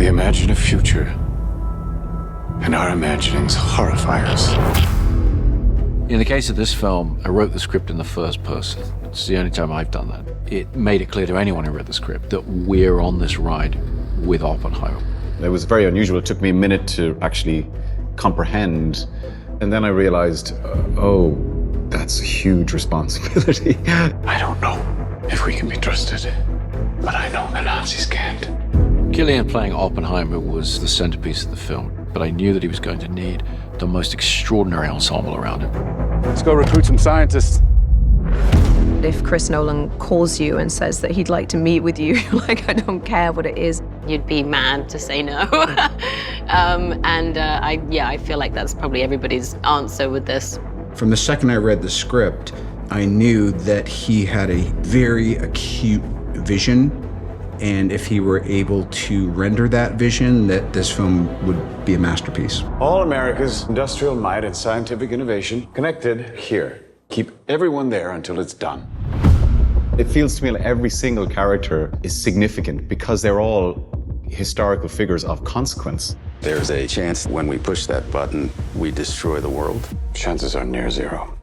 We imagine a future, and our imaginings horrify us. In the case of this film, I wrote the script in the first person. It's the only time I've done that. It made it clear to anyone who read the script that we're on this ride with Oppenheimer. It was very unusual. It took me a minute to actually comprehend. And then I realized, oh, that's a huge responsibility. I don't know if we can be trusted, but I know the Nazis can't. Cillian playing Oppenheimer was the centerpiece of the film, but I knew that he was going to need the most extraordinary ensemble around him. Let's go recruit some scientists. If Chris Nolan calls you and says that he'd like to meet with you, like, I don't care what it is. You'd be mad to say no. I feel like that's probably everybody's answer with this. From the second I read the script, I knew that he had a very acute vision, and if he were able to render that vision, that this film would be a masterpiece. All America's industrial might and scientific innovation connected here. Keep everyone there until it's done. It feels to me like every single character is significant because they're all historical figures of consequence. There's a chance when we push that button, we destroy the world. Chances are near zero.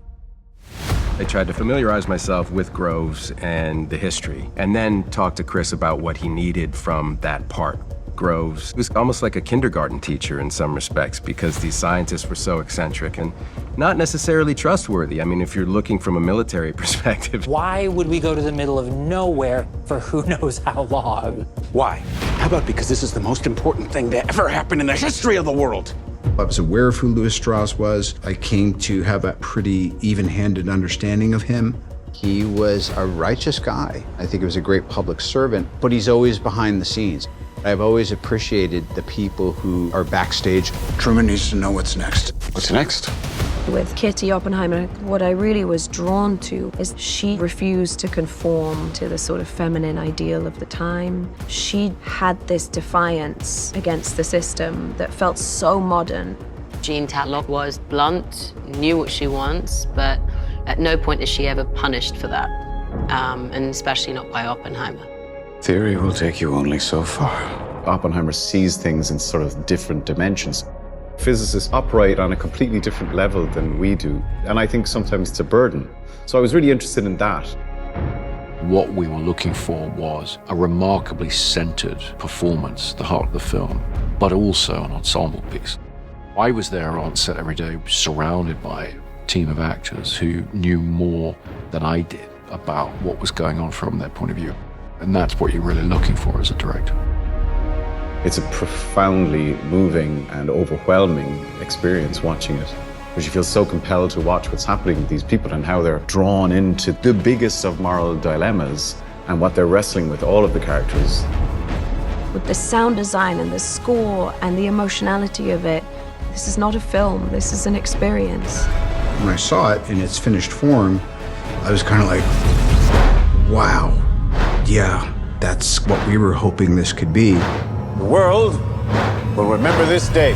I tried to familiarize myself with Groves and the history, and then talk to Chris about what he needed from that part. Groves was almost like a kindergarten teacher in some respects because these scientists were so eccentric and not necessarily trustworthy. I mean, if you're looking from a military perspective. Why would we go to the middle of nowhere for who knows how long? Why? How about because this is the most important thing to ever happen in the history of the world? I was aware of who Louis Strauss was. I came to have a pretty even-handed understanding of him. He was a righteous guy. I think he was a great public servant, but he's always behind the scenes. I've always appreciated the people who are backstage. Truman needs to know what's next. What's next? With Kitty Oppenheimer, what I really was drawn to is she refused to conform to the sort of feminine ideal of the time. She had this defiance against the system that felt so modern. Jean Tatlock was blunt, knew what she wants, but at no point is she ever punished for that, and especially not by Oppenheimer. Theory will take you only so far. Oppenheimer sees things in sort of different dimensions. Physicists operate on a completely different level than we do, and I think sometimes it's a burden. So I was really interested in that. What we were looking for was a remarkably centered performance, the heart of the film, but also an ensemble piece. I was there on set every day, surrounded by a team of actors who knew more than I did about what was going on from their point of view. And that's what you're really looking for as a director. It's a profoundly moving and overwhelming experience watching it, because you feel so compelled to watch what's happening with these people and how they're drawn into the biggest of moral dilemmas and what they're wrestling with, all of the characters. With the sound design and the score and the emotionality of it, this is not a film, this is an experience. When I saw it in its finished form, I was kind of like, wow, yeah, that's what we were hoping this could be. The world will remember this day.